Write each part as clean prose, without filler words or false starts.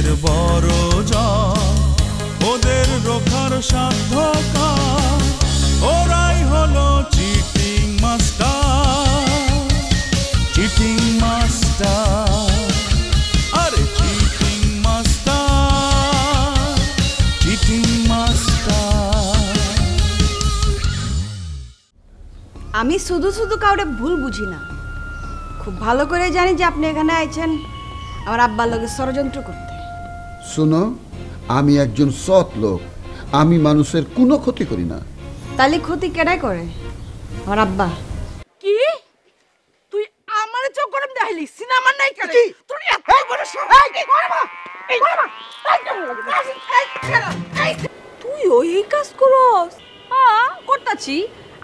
দেশের বড় জন, ওদের রোখার সাধ্য কার, ওরাই হলো চিটিং মাস্টার, চিটিং মাস্টার, আরে চিটিং মাস্টার, চিটিং মাস্টার। আমি শুধু শুধু কাউরে ভুল বুঝি না, খুব ভালো করে জানি যে আপনি এখানে আইছেন আমার আব্বার লগে ষড়যন্ত্র করতে। শোনো, আমি একজন সৎ লোক, আমি মানুষের কোনো ক্ষতি করি না। তাহলে ক্ষতি কেডাই করে? আমার আব্বা। কি তুই আমারে চোখ গরম দেখাইলি? সিনেমা নাই করে তোর এত বড় তুই ওই কাজ করস? হ্যাঁ করতাছি।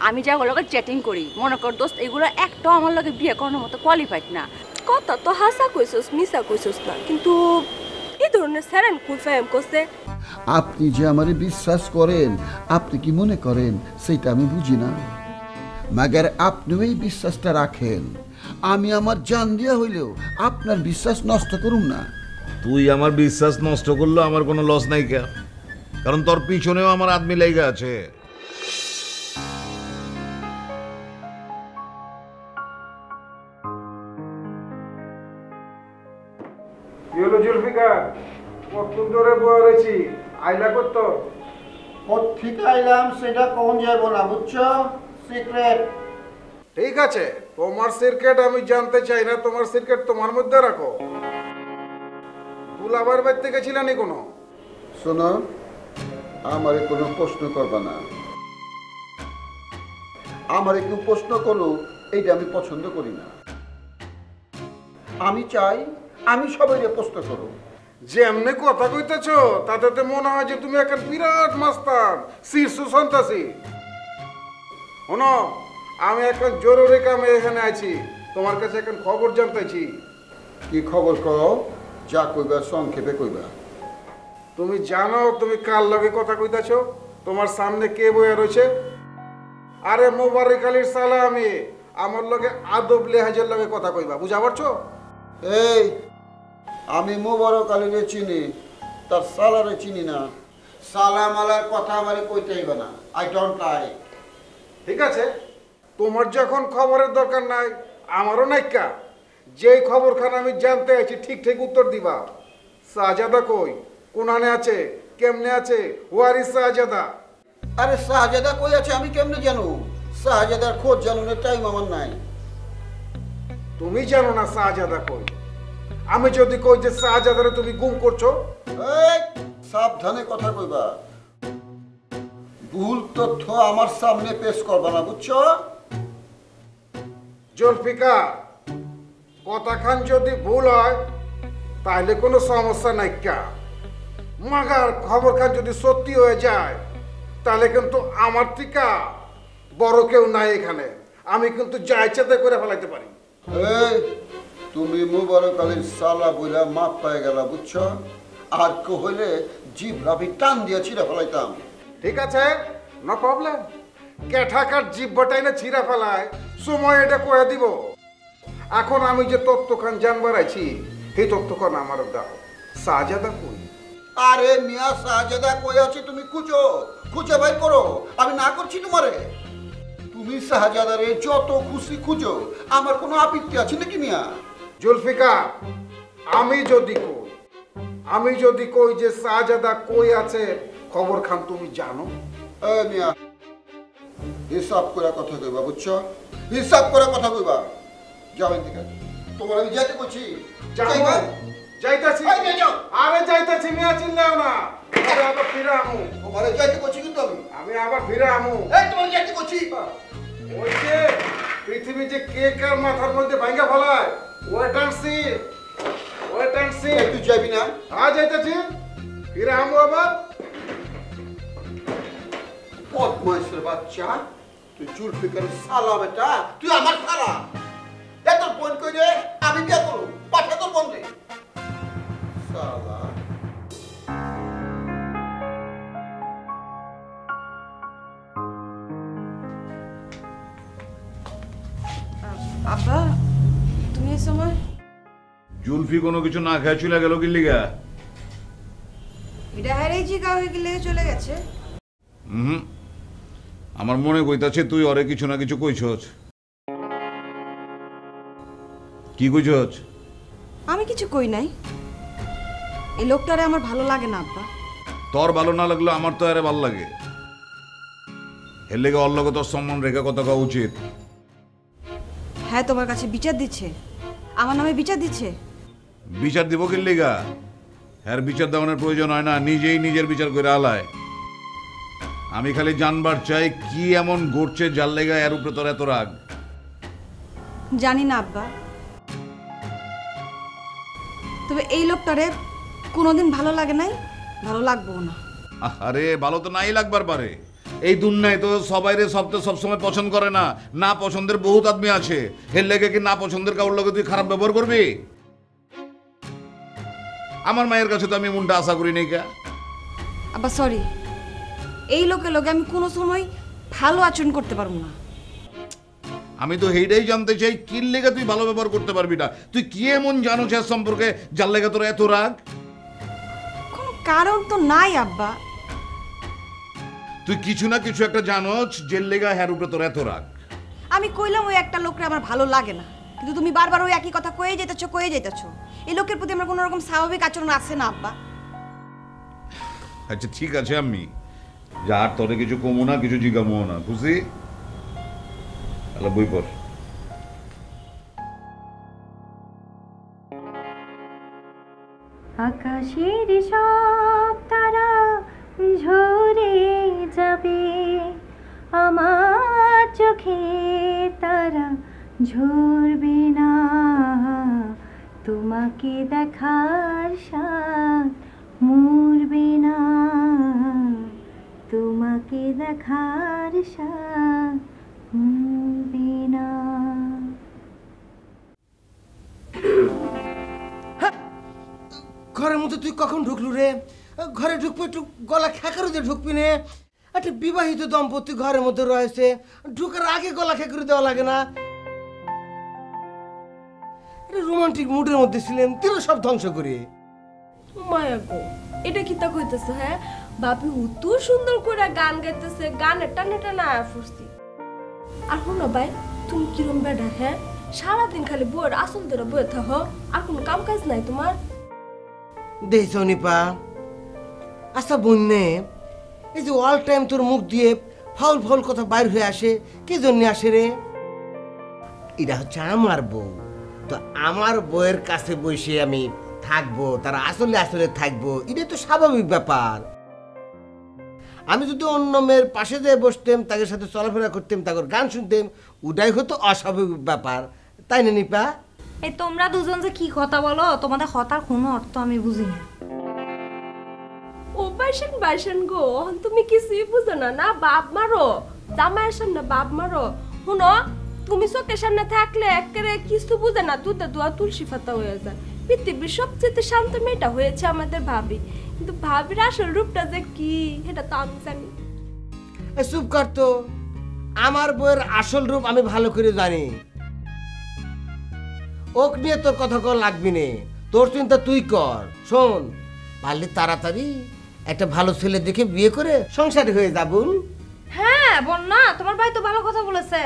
আমি যা ওগুলোকে চ্যাটিং করি, মনে কর দোস্ত এগুলো একটাও আমার লগে বিয়ে করানোর মতো কোয়ালিফাইড না। কথা তো হাসা কইছস, মিছা কইছস না, কিন্তু এই ধরনের স্যারেন কোন ফ্যাম করছে? আপনি যে আমারে বিশ্বাস করেন, আপনি কি মনে করেন সেটা আমি বুঝি না, মাগার আপনিও এই বিশ্বাসটা রাখেন। আমি আমার জান দিয়া হইলেও আপনার বিশ্বাস নষ্ট করুম না। তুই আমার বিশ্বাস নষ্ট করলো আমার কোনো লস নাই, কে? কারণ তোর পিছনেও আমার আদমি লাইগা আছে। জুলফিকার, কতক্ষণ ধরে বয়ে রয়েছি, আইলা করতো? কোত্থেকে আইলাম সেটা কোন যাইব না, বুঝছো? সিক্রেট। ঠিক আছে, তোমার সিক্রেট আমি জানতে চাই না, তোমার সিক্রেট তোমার মধ্যে রাখো। দুলাবার বাড়িতে গেছিলা নি কোনো? শোনো, আমারে কোনো প্রশ্ন করবা না। আমারে কেউ প্রশ্ন করো এইটা আমি পছন্দ করি না। আমি চাই আমি সবাই প্রশ্ন করো। যে এমনি কথা কইতেছো তাতে তো মনে হয় যে তুমি এখন বিরাট মাস্তান, শীর্ষ সন্ত্রাসী। শোনো, আমি এখন জরুরি কামে এখানে আছি, তোমার কাছে এখন খবর জানতেছি। কি খবর কও? যা কইবা সংক্ষেপে কইবা। তুমি জানো তুমি কার লগে কথা কইতাছো? তোমার সামনে কে বইয়া রয়েছে? আরে মোবারক আলীর সালা, আমি আমার লগে আদব লেহাজের লগে কথা কইবা, বুঝা পারছো? এই, আমি মোবারক আলীরে চিনি, তার সালারে চিনি না। সালাম আলার কথা আমারে কইতে হইবে না। I don't like. ঠিক আছে, তোমার যখন খবরের দরকার নাই, আমারও নাইকা। যেই খবরখানা আমি জানতে আছি ঠিক ঠিক উত্তর দিবা। শাহজাদা কই, কোনানে আছে, কেমনে আছে, হোয়ার ইজ শাহজাদা? আরে শাহজাদা কই আছে আমি কেমনে জানো? শাহজাদার খোঁজ জানানোর টাইম আমার নাই। তুমি জানো না শাহজাদা কই? আমি যদি কই যে শাহজাদারে তুমি গুম করছো? এই, সাবধানে কথা কইবা। ভুল তথ্য আমার সামনে পেশ করবা না, বুঝছো? জুলফিকার, কথাখান যদি ভুল হয় তাহলে কোনো সমস্যা নাই কা, মাগার খবরখান যদি সত্যি হয়ে যায় তাহলে কিন্তু আমার থেকে বড় কেউ নাই এখানে। আমি কিন্তু যা ইচ্ছাতে করে ফেলাইতে পারি। এই, তুমি মোবারক আলীর সালা বইলা মাপ পায়ে গেলা, বুঝছো? আর কেউ হইলে জিভ রাবি টান দিয়ে ছিঁড়ে ফেলাইতাম। ঠিক আছে, নো প্রবলেম। কেঠাকার জিভ বটাই না ছিঁড়া ফেলায়, সময় এটা কয়ে দিব। এখন আমি যে তত্ত্বখান জানবার আছি সেই তত্ত্বখান আমার দাও। শাহজাদা কই? আরে মিয়া, শাহজাদা কই আছে তুমি খুঁজো, খুঁজে বাইর করো। আমি না করছি তোমারে। তুমি শাহজাদারে যত খুশি খুঁজো, আমার কোনো আপত্তি আছে নাকি মিয়া? জুলফিকার, আমি যদি কই যে শাহজাদা কই আছে খবর খান তুমি জানো? মিয়া, হিসাব করে কথা কইবা, বুঝছো? হিসাব করে কথা কইবা। যাও এদিকে, তোমার আমি যেতে কইছি। যাইবা? যাইতাছি। আরে যাইতাছি মিয়া, চিল্লাও না। আমি আবার ফিরে আমু। তোমারে যাইতে কইছি কিন্তু আমি আবার ফিরে আমু। এই, তোমার যাইতে কইছি। ওই যে পৃথিবী যে কে কার মাথার মধ্যে ভাঙা ফেলায়, wait and see, wait and see. তুই যাবি না? হ্যাঁ যাইতাছি, ফিরে আমু আবার। বদমাইশের বাচ্চা, তুই জুলফিকারের সালা বেটা, তুই আমার সালা। এত ফোন করে আমি বিয়ে করব, পাঠা তোর বন্ধে সালা। আব্বা, তুমি এই সময়? জুলফি কোনো কিছু না খায় চলে গেল কি লিগা? এটা হারিয়েছি কাউকে কি লেগে চলে গেছে? হুম, আমার মনে কইতাছে তুই অরে কিছু না কিছু কইছস। কি কইছস? আমি কিছু কই নাই। এই লোকটারে আমার ভালো লাগে না আব্বা। তোর ভালো না লাগলো আমার তো আরে ভালো লাগে। এর লেগে ওর লগে তোর সম্মান রেখে কথা কওয়া উচিত। হ্যাঁ, তোমার কাছে বিচার দিচ্ছে, আমার নামে বিচার দিচ্ছে। বিচার দিব কি লেগা? হ্যাঁ, বিচার দেওয়ানোর প্রয়োজন হয় না, নিজেই নিজের বিচার করে আলায়। আমি খালি জানবার চাই কি এমন ঘটছে যার লেগা এর উপরে তোর এত রাগ। জানি না আব্বা, তবে এই লোকটারে কোনোদিন ভালো লাগে নাই, ভালো লাগবো না। আরে ভালো তো নাই লাগবার পারে, এই দুনিয়ায় তো সবাইরে সবসময় পছন্দ করে না, না পছন্দের বহুত আদমি আছে। এর লেগে কি না পছন্দের কাউর লগে তুই খারাপ ব্যবহার করবি? আমার মায়ের কাছে তো আমি মনটা আশা করি নাই। কা আব্বা সরি, এই লোকের লগে আমি কোনো সময় ভালো আচরণ করতে পারবো না। আমি তো সেইটাই জানতে চাই কি লেগে তুই ভালো ব্যবহার করতে পারবি না? তুই কি এমন জানো এর সম্পর্কে যার লেগে তোর এত রাগ? কোনো কারণ তো নাই আব্বা। তুই কিছু না কিছু একটা জানোস যে লেগা হ্যার উপরে তোর এত রাগ। আমি কইলাম ওই একটা লোকরে আমার ভালো লাগে না, কিন্তু তুমি বারবার ওই একই কথা কয়ে যেতেছো। এই লোকের প্রতি আমার কোনো রকম স্বাভাবিক আচরণ আছে না আব্বা। আচ্ছা ঠিক আছে, আমি যার তোরে কিছু কমো না, কিছু জিগামো না, বুঝলি? বই পড়। আকাশের সব তারা ঝরে যাবে, আমার চোখে তারা ঝরবে না, তোমাকে দেখার স্বাদ মরবে না, তোমাকে দেখার স্বাদ মরবে না। ঘরের মধ্যে তুই কখন ঢুকলু রে? ঘরে ঢুকবি একটু গলা খেকারু দিয়ে ঢুকবি নে। একটা বিবাহিত দম্পতি ঘরের মধ্যে রয়েছে, ঢুকার আগে গলা খেকারু দেওয়া লাগে না? একটা রোমান্টিক মুডের মধ্যে ছিলেন, তুই সব ধ্বংস করে। মায়া গো, এটা কি তা কইতেছে? হ্যাঁ বাপি হুতু সুন্দর করে গান গাইতেছে, গানের টানে টানে আয়া ফুসছি। আর শোনো ভাই, তুমি কিরম বেড়া? হ্যাঁ সারাদিন খালি বইয়ের আসল ধরে বইয়ে থাকো, আর কোনো কাম কাজ নাই তোমার? দেখছ নিপা, আচ্ছা বন্যে, এই যে অল টাইম তোর মুখ দিয়ে ফাউল ফাউল কথা বাইর হয়ে আসে, কি জন্য আসে রে? এটা হচ্ছে আমার বউ, তো আমার বউয়ের কাছে বসে আমি থাকবো, তারা আসলে আসলে থাকবো, এটাই তো স্বাভাবিক ব্যাপার। আমি যদি অন্য মেয়ের পাশে যেয়ে বসতাম, তাদের সাথে চলাফেরা করতাম, তাদের গান শুনতাম, ওটাই হতো অস্বাভাবিক ব্যাপার, তাই না নিপা? এই তোমরা দুজন যে কি কথা বলো, তোমাদের কথার কোনো অর্থ আমি বুঝি না। ও বাইশান গো, তুমি কিছুই বুঝো না? না বাপ মারো, জামাইয়ের সামনে বাপ মারো। শুনো, তুমি চোখের সামনে থাকলে একেবারে কিছু বুঝে না, দুধে দোয়া তুলসী পাতা হয়ে যায়। পৃথিবীর সবচেয়ে শান্ত মেয়েটা হয়েছে আমাদের ভাবি, কিন্তু ভাবির আসল রূপটা যে কি সেটা তো আমি জানি। চুপ করতো, আমার বউয়ের আসল রূপ আমি ভালো করে জানি। ওক নিয়ে তোর কথা কর লাগবি নে, তোর চিন্তা তুই কর। শোন, পারলে তাড়াতাড়ি একটা ভালো ছেলে দেখে বিয়ে করে সংসারী হয়ে যাবুন। হ্যাঁ বন্যা, তোমার ভাই তো ভালো কথা বলেছে।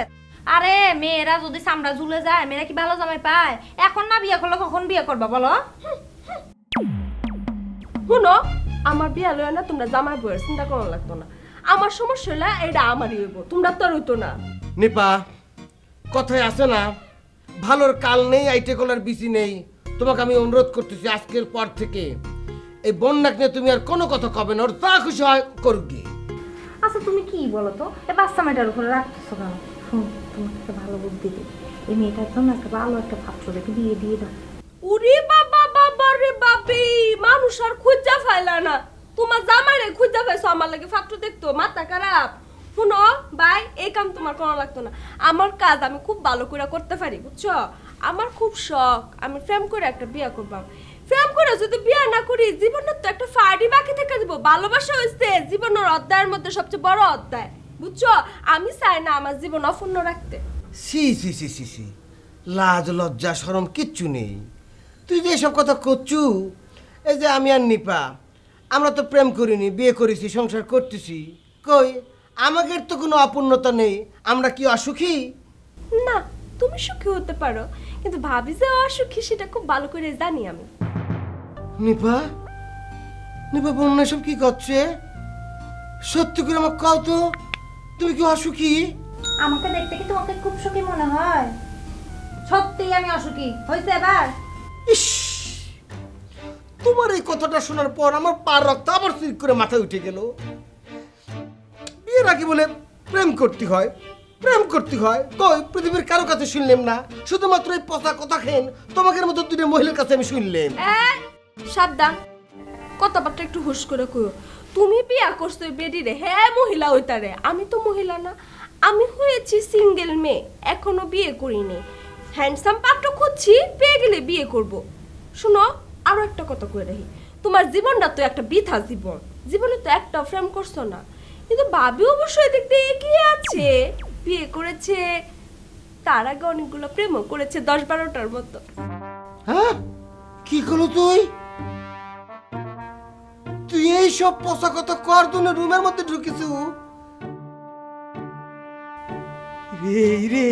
আরে মেয়েরা যদি চামড়া ঝুলে যায়, মেয়েরা কি ভালো জামাই পায়? এখন না বিয়ে করলে কখন বিয়ে করবা বলো? শুনো, আমার বিয়ে লয় না, তোমরা জামাই বউয়ের চিন্তা করা লাগতো না। আমার সমস্যা হলে এটা আমারই হইব, তোমরা তো আর হইতো না। নিপা, কথায় আছে না, ভালোর কাল নেই, আইটে কলার বিচি নেই। তোমাকে আমি অনুরোধ করতেছি, আজকের পর থেকে এই বন্যাকে নিয়ে তুমি আর কোনো কথা কবে না, ওর যা খুশি হয় করুক গিয়ে। আচ্ছা তুমি কি বলো তো, এই বাচ্চা মেয়েটার উপরে রাখতেছো কেন? শোন, তোমাকে একটা ভালো বুদ্ধি দিই, এই মেয়েটার জন্য একটা ভালো একটা পাত্র দেখে বিয়ে দিয়ে দাও। উরি বাবা বাবা রে বাপি, মানুষ আর খুঁজা ফাইলা না, তোমার জামাইরে খুঁজা পাইছো আমার লাগে ফাটু দেখতো, মাথা খারাপ। শুনো ভাই, এই কাম তোমার করা লাগতো না। আমার কাজ আমি খুব ভালো করে করতে পারি, বুঝছো? আমার খুব শখ, আমি প্রেম করে একটা বিয়ে করবাম। প্রেম করে যদি বিয়ে না করি, জীবনের তো একটা ফাড়ি বাকি থেকে যাবো। ভালোবাসা হয়েছে জীবনের অধ্যায়ের মধ্যে সবচেয়ে বড় অধ্যায়, বুঝছো? আমি চাই না আমার জীবন অপূর্ণ রাখতে। সি সি সি সি সি, লাজ লজ্জা শরম কিচ্ছু নেই। তুই যে এসব কথা করছু, এই যে আমি আর নিপা, আমরা তো প্রেম করিনি, বিয়ে করেছি, সংসার করতেছি। কই আমাদের তো কোনো অপূর্ণতা নেই, আমরা কি অসুখী? না, তুমি সুখী হতে পারো, কিন্তু ভাবি যে অসুখী সেটা খুব ভালো করে জানি আমি। নিপা, নিপা বন্যা সব কি করছে? সত্যি করে আমাকে কও তো, তুমি কি অসুখী? আমাকে দেখতে কি তোমাকে খুব সুখী মনে হয়? সত্যি আমি অসুখী হয়েছে এবার? ইস, তোমার এই কথাটা শোনার পর আমার পার রক্ত আবার সিট করে মাথায় উঠে গেল। বিয়ের আগে বলে প্রেম করতে হয়, প্রেম করতে হয়। কই পৃথিবীর কারো কাছে শুনলাম না, শুধুমাত্র এই পচা কথা খেন তোমাদের মতো দুটো মহিলার কাছে আমি শুনলাম। সাবধান, কথাবার্তা একটু হুশ করে কইও। তুমি বিয়া করছো বেডি রে, হ্যাঁ মহিলা হইতারে। আমি তো মহিলা না, আমি হয়েছি সিঙ্গেল মেয়ে, এখনো বিয়ে করিনি। হ্যান্ডসাম পাত্র খুঁজছি, পেয়ে গেলে বিয়ে করব। শুনো, আরো একটা কথা কই রাখি, তোমার জীবনটা তো একটা বৃথা জীবন, জীবনে তো একটা প্রেম করছো না। কিন্তু ভাবি অবশ্যই দিক দিয়ে এগিয়ে আছে, বিয়ে করেছে, তার আগে অনেকগুলো প্রেমও করেছে, 10-12টার মতো। হ্যাঁ, কি করলো তুই? তুই এই সব পচা কথা কর জন্য রুমের মধ্যে ঢুকেছু? রে রে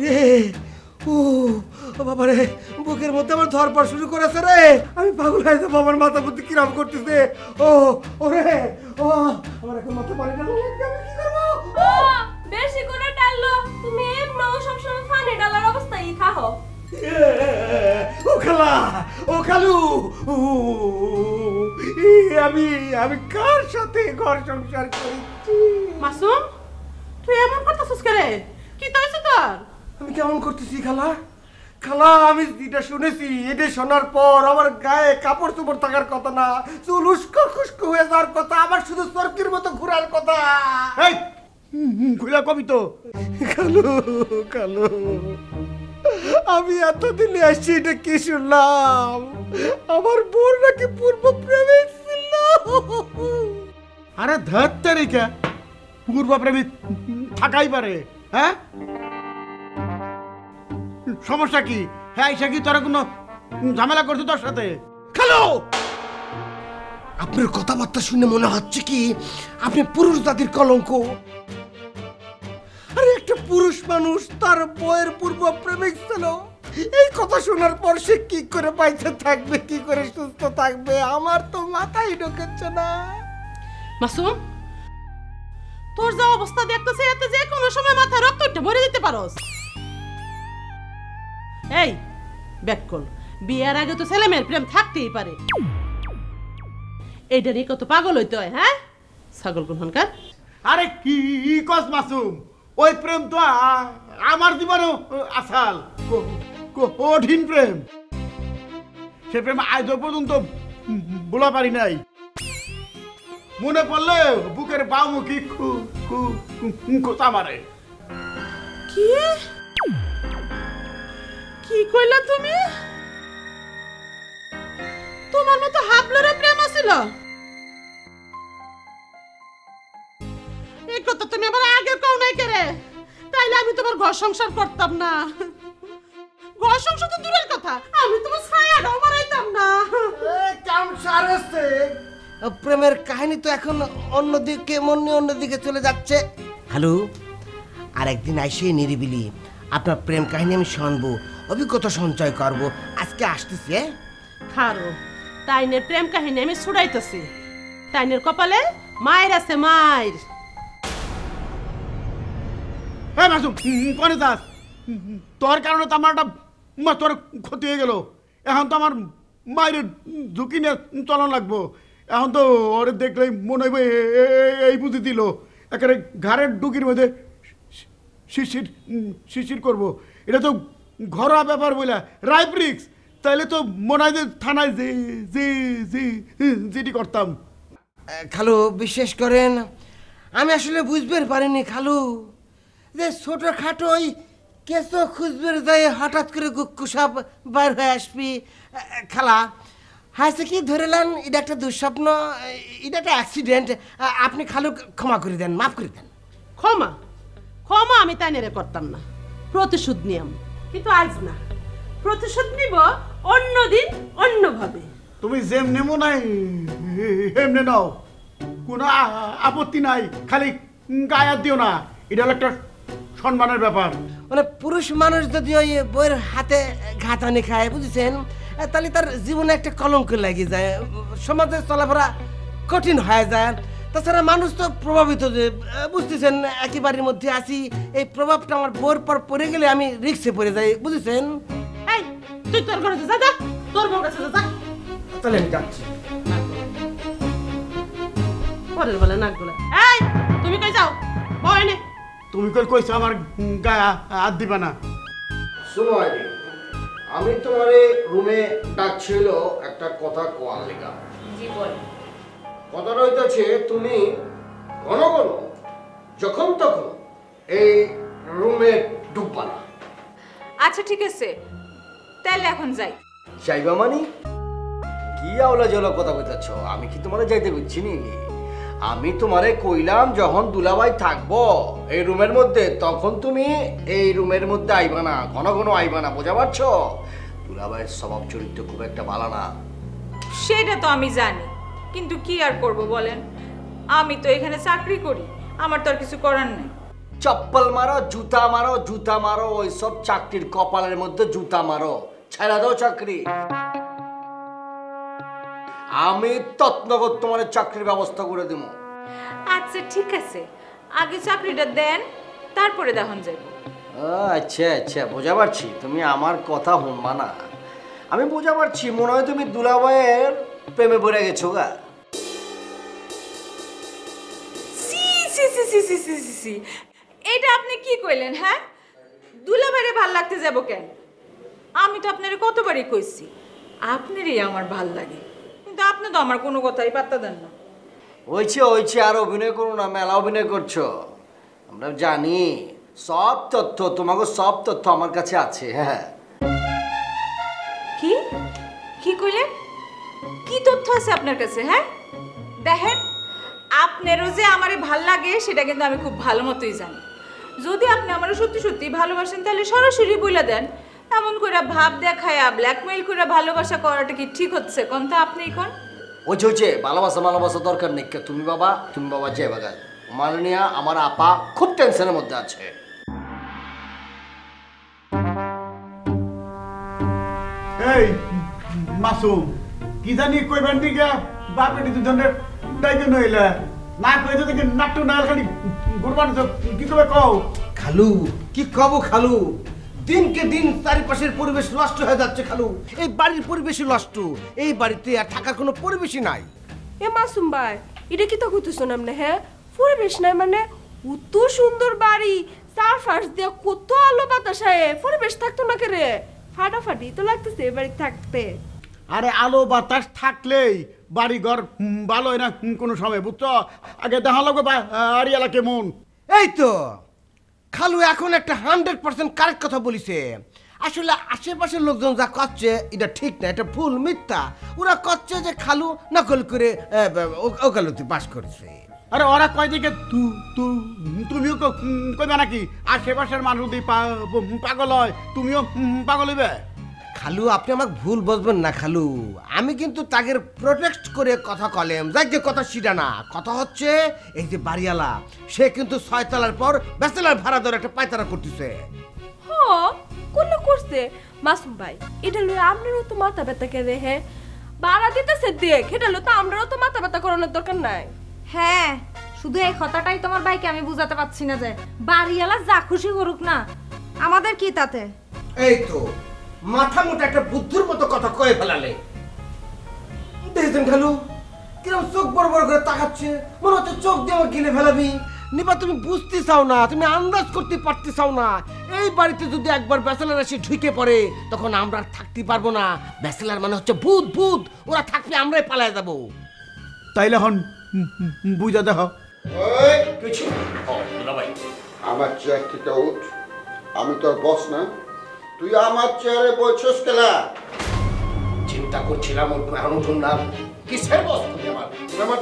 রে, ও বাবা রে, বুকের মধ্যে আমার ধরপড় শুরু করেছে রে। আমি পাগল হয়ে যাবো, আমার মাথা বুদ্ধি কিরাম করতেছে। ও ওরে, ও আমার এখন মাথা পানি ডাল, আমি কি করবো? বেশি করে ডাললো, তুমি এমনও সবসময় ফানি ডালার অবস্থায় থাকো। ও খালা, ও খালু, আমি কার সাথে ঘর সংসার করেছি? মাসুম, তুই এমন করতেছিস কেরে? কি তো হয়েছে তোর? আমি কেমন করতেছি খালা? খালা, আমি যেটা শুনেছি, এটা শোনার পর আমার গায়ে কাপড় চোপড় থাকার কথা না, চুল উস্কো খুস্কো হয়ে যাওয়ার কথা, আমার শুধু চরকির মতো ঘুরার কথা। ঘুরা কবি তো খালু, খালু, আমি এতদিনে আসছি, এটা কি শুনলাম? আমার বোন নাকি পূর্ব প্রেমিক ছিল। আরে ধর তারিখা, পূর্ব প্রেমিক থাকাই পারে। হ্যাঁ, সমস্যা কি? হ্যাঁ, এসে কি তোরা কোনো ঝামেলা করছে তোর সাথে? খালু, আপনার কথাবার্তা শুনে মনে হচ্ছে কি আপনি পুরুষ জাতির কলঙ্ক। আরে একটা পুরুষ মানুষ তার বউয়ের পূর্ব প্রেমিক ছিল, এই কথা শোনার পর সে কি করে বাইচে থাকবে, কি করে সুস্থ থাকবে? আমার তো মাথায় ঢোকাচ্ছে না। মাসুম, তোর যা অবস্থা দেখতেছে এতে যে কোনো সময় মাথা রক্ত উঠে মরে যেতে পারোস। এই ব্যাককল, বিয়ের আগে তো ছেলে মেয়ের প্রেম থাকতেই পারে, এইটা নিয়ে কত পাগল হইতে হয়? হ্যাঁ, ছাগল কোনখানকার। আরে কি কস মাসুম, ওই প্রেম তো আমার জীবনেও আসাল কঠিন প্রেম। সে প্রেম আজ পর্যন্ত বলা পারি নাই। মনে পড়লে বুকের বামুখী খোঁচা মারে। কি কি কইলা তুমি? তোমার মতো হাবলার প্রেম আছিল? এই কথা তুমি আমার আগে কও নাই কেরে? তাইলে আমি তোমার ঘর সংসার করতাম না। ঘর সংসার তো দূরের কথা, আমি তোমার ছায়াটাও মারাইতাম না। কাম সারেছে, প্রেমের কাহিনী তো এখন অন্যদিকে, মনে অন্যদিকে চলে যাচ্ছে। হ্যালো, আর একদিন আইসে নিরিবিলি আপনার প্রেম কাহিনী আমি শুনবো, অভিজ্ঞতা সঞ্চয় করব। আজকে আসতেছি। খারো, তাইনের প্রেম কাহিনী আমি ছুড়াইতেছি। তাইনের কপালে মায়ের আছে, মায়ের। হ্যাঁ মাসুম, কনে যাস? তোর কারণে তো আমার একটা তোর ক্ষতি হয়ে গেল। এখন তো আমার মায়ের ঝুঁকি নিয়ে চলন লাগবো। এখন তো ওরে দেখলেই মনে হইবে এই বুঝি দিল, একেবারে ঘাড়ের ডুকির মধ্যে শিশির শিশির করবো। এটা তো ঘরোয়া ব্যাপার বলে রাইব্রিক্স, তাইলে তো মনে হয় যে থানায় জিডি করতাম। খালু, বিশ্বাস করেন আমি আসলে বুঝতে পারিনি খালু, যে ছোটখাটো ওই কেঁচো খুঁজবের যায় হঠাৎ করে কুসাপ বার হয়ে আসবি। খালা, হাসে কি ধরেলেন, এটা একটা দুঃস্বপ্ন, এটা একটা অ্যাক্সিডেন্ট। আপনি খালু ক্ষমা করে দেন, মাফ করে দেন। ক্ষমা ক্ষমা আমি তাইনেরে করতাম না, প্রতিশোধ নিয়ম। কিন্তু আজ না, প্রতিশোধ নিব অন্যদিন অন্যভাবে। তুমি যেমনি মনে হয় এমনি নাও, কোনো আপত্তি নাই, খালি গায়ে হাত দিও না, এটা হলো একটা সম্মানের ব্যাপার। মানে পুরুষ মানুষ যদি ওই বইয়ের হাতে ঘাতানি খায়, বুঝেছেন, তাহলে তার জীবনে একটা কলঙ্ক লেগে যায়, সমাজে চলাফেরা কঠিন হয়ে যায়। তাছাড়া মানুষ তো প্রভাবিত, যে বুঝতেছেন একই বাড়ির মধ্যে আছি, এই প্রভাবটা আমার বউর পর পড়ে গেলে আমি রিক্সে পড়ে যাই, বুঝেছেন। এই তুই তোর ঘরে যা, যা তোর বউর কাছে যা। তাহলে আমি যাচ্ছি। পরের বেলা নাক গলা। এই তুমি কই যাও? বই নে। তুমি কইছো আমার গায়ে হাত দিবা না। সময় আমি তোমার রুমে ডাকছিল একটা কথা কোয়ার লেগা। জি বল। কথাটা হইতেছে, তুমি ঘন ঘন যখন তখন এই রুমে ঢুকবা না। আচ্ছা ঠিক আছে, তাহলে এখন যাই। যাইবা মানে কি আওলা জলা কথা কইতাছ? আমি কি তোমারে যাইতে কইছি নি? আমি তোমারে কইলাম যখন দুলাভাই থাকবো এই রুমের মধ্যে, তখন তুমি এই রুমের মধ্যে আইবা না, ঘন ঘন আইবা না, বোঝা পারছো? দুলাভাইয়ের স্বভাব চরিত্র খুব একটা ভালো না। সেটা তো আমি জানি, কিন্তু কি আর করব বলেন, আমি তো এখানে চাকরি করি, আমার তো আর কিছু করার নেই। চপ্পল মারো, জুতা মারো, জুতা মারো, ওই সব চাকরির কপালের মধ্যে জুতা মারো, ছেড়ে দাও চাকরি। আমি তৎনগর তোমার চাকরির ব্যবস্থা করে দেব। আচ্ছা ঠিক আছে, আগে চাকরিটা দেন, তারপরে দেখুন যাব। আচ্ছা আচ্ছা, বোঝা পারছি তুমি আমার কথা শুনবা না। আমি বোঝা পারছি, মনে হয় তুমি দুলাভাইয়ের প্রেমে পড়ে গেছো গা। এটা আপনি কি কইলেন? হ্যাঁ, দুলাভাইরে ভাল লাগতে যাব কেন? আমি তো আপনারে কতবারই কইছি আপনারই আমার ভাল লাগে, কিন্তু আপনি তো আমার কোনো কথাই পাত্তা দেন না। হয়েছে হয়েছে, আর অভিনয় করো না, মেলা অভিনয় করছো। আমরা জানি সব তথ্য, তোমাকে সব তথ্য আমার কাছে আছে। হ্যাঁ, কি কি কইলেন? কি তথ্য আছে আপনার কাছে? হ্যাঁ দেখেন, আপনারও যে আমারে ভাল লাগে সেটা কিন্তু আমি খুব ভালো মতোই জানি। যদি আপনি আমারে সত্যি সত্যি ভালোবাসেন তাহলে সরাসরি বলে দেন। এমন করে ভাব দেখায়া ব্ল্যাকমেইল করে ভালোবাসা করাটা কি ঠিক হচ্ছে? কোনটা আপনি কোন? হয়েছে হয়েছে, ভালোবাসা ভালোবাসা দরকার নেই। তুমি বাবা যে বাগা মাননীয়া, আমার আপা খুব টেনশনের মধ্যে আছে। এই মাসুম, কি জানি কইবেন দিকে বাপেটি দুজনের ডাইকে নইলে না কইতে দেখি নাট্টু না খালি গুরবান, কি কবে কও? খালু কি কব খালু, দিনকে দিন চারিপাশের পরিবেশ নষ্ট হয়ে যাচ্ছে খালু। এই বাড়ির পরিবেশই নষ্ট, এই বাড়িতে আর থাকার কোনো পরিবেশই নাই। এ মাসুম ভাই, এটা কি তো কইতেছ না? হ্যাঁ, পরিবেশ নাই মানে কত সুন্দর বাড়ি, চারপাশ দিয়ে কত আলো বাতাস আয়ে, পরিবেশ থাকতো না কে রে? ফাটাফাটি তো লাগতেছে এই বাড়ি থাকতে। আরে আলো বাতাস থাকলেই বাড়ি ঘর ভালো হয় না কোনো সময়, বুঝছো? আগে দেখা লাগবে আড়িয়ালা কেমন। এই তো খালু এখন একটা 100% কারেক্ট কথা বলিছে। আসলে আশেপাশের লোকজন যা করছে এটা ঠিক না, এটা ভুল, মিথ্যা। ওরা করছে যে খালু নকল করে ওকালতি পাস করেছে। আরে ওরা কয় দিকে তুমিও কইবে নাকি? আশেপাশের মানুষ যদি পাগল হয় তুমিও পাগল হইবে? খালু আপনি আমাকে ভুল বুঝবেন না খালু, আমি কিন্তু তাদের প্রোটেক্ট করে কথা কলেম, যাই যে কথা সেটা না। কথা হচ্ছে এই যে বাড়িওয়ালা, সে কিন্তু 6 তলার পর ব্যাচেলার ভাড়া ধরে একটা পায়তারা করতেছে। হ কোনটা করছে মাসুম ভাই, এটা লই আপনারও তো মাথা ব্যথা কে রে? হ্যাঁ, ভাড়া দিতেছে দেখ, এটা লই তো আমরাও তো মাথা ব্যথা করানোর দরকার নাই। হ্যাঁ, শুধু এই কথাটাই তোমার ভাইকে আমি বুঝাতে পারছি না যে বাড়িওয়ালা যা খুশি করুক না, আমাদের কি তাতে? এই তো মাথা মোটা একটা বুদ্ধুর মতো কথা কয়ে ফেলালে। দেখেছেন খালু কিরকম চোখ বড় বড় করে তাকাচ্ছে, মনে হচ্ছে চোখ দিয়ে আমার গিলে ফেলাবি। নিবা তুমি বুঝতে চাও না, তুমি আন্দাজ করতে পারতে চাও না। এই বাড়িতে যদি একবার ব্যাচেলার এসে ঢুকে পড়ে তখন আমরা আর থাকতে পারবো না। ব্যাচেলার মানে হচ্ছে ভূত, ভূত, ওরা থাকবে আমরাই পালায় যাবো। তাইলে এখন বুঝা দেখো। আমার চেয়ার থেকে উঠ, আমি তোর বস না, তুই আমার চেয়ারে বসছিস কেলা? চিন্তা করছিলাম এখন উঠুন না, কিসের বস তুমি আমার? আমার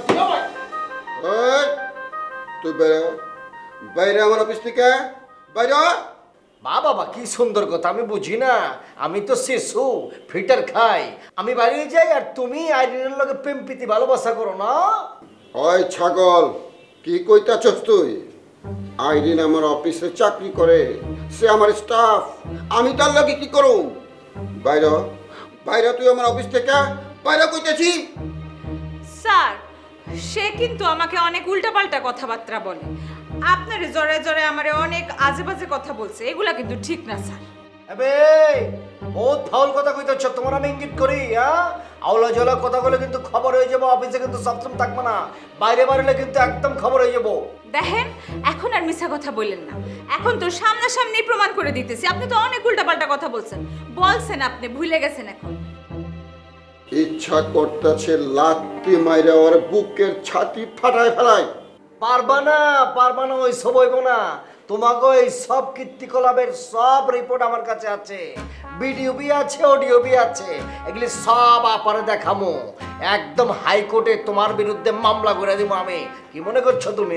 তুই বাইরে, বাইরে আমার অফিস থেকে বাইরে। বাবা কি সুন্দর কথা, আমি বুঝি না। আমি তো শিশু, ফিটার খাই। আমি বাইরে যাই আর তুমি আইরিনের লগে প্রেম প্রীতি ভালোবাসা করো না। ওই ছাগল, কি কইতাছস তুই? আইরিন আমার অফিসে চাকরি করে, সে আমার স্টাফ। আমি তার লাগে কি করুম? বাইরে বাইরে, তুই আমার অফিস থেকে বাইরে কইতেছি। স্যার, সে কিন্তু আমাকে অনেক উল্টাপাল্টা কথাবার্তা বলে। আপনার জোরে জোরে আমারে অনেক আজে বাজে কথা বলছে, এগুলা কিন্তু ঠিক না স্যার। এবে বহুত ফাউল কথা কইতেছ, তোমার আমি ইঙ্গিত করি। আওলা জলা কথা বলে কিন্তু খবর হয়ে যাবো, অফিসে কিন্তু সবসময় থাকবে না, বাইরে বাড়লে কিন্তু একদম খবর হয়ে যাবো। দেখেন, এখন আর মিথ্যা কথা বললেন না, এখন তো সামনাসামনি প্রমাণ করে দিতেছি আপনি তো অনেক উল্টাপাল্টা কথা বলছেন, আপনি ভুলে গেছেন। এখন ইচ্ছা করতেছে লাত্তি মাইরা ওর বুকের ছাতি ফাটায় ফেলায়। পারবা না, ওই সব হইব না। তোমাকে এই সব কীর্তিকলাপের সব রিপোর্ট আমার কাছে আছে, ভিডিও বি আছে, অডিও বি আছে। এগুলি সব আপারে দেখামো, একদম হাইকোর্টে তোমার বিরুদ্ধে মামলা করে দিব আমি। কি মনে করছো তুমি?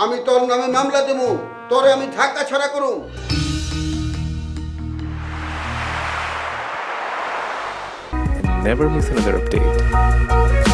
আমি তোর নামে মামলা দেব, তোরে আমি ঢাকা ছাড়া করুম। Never miss another update.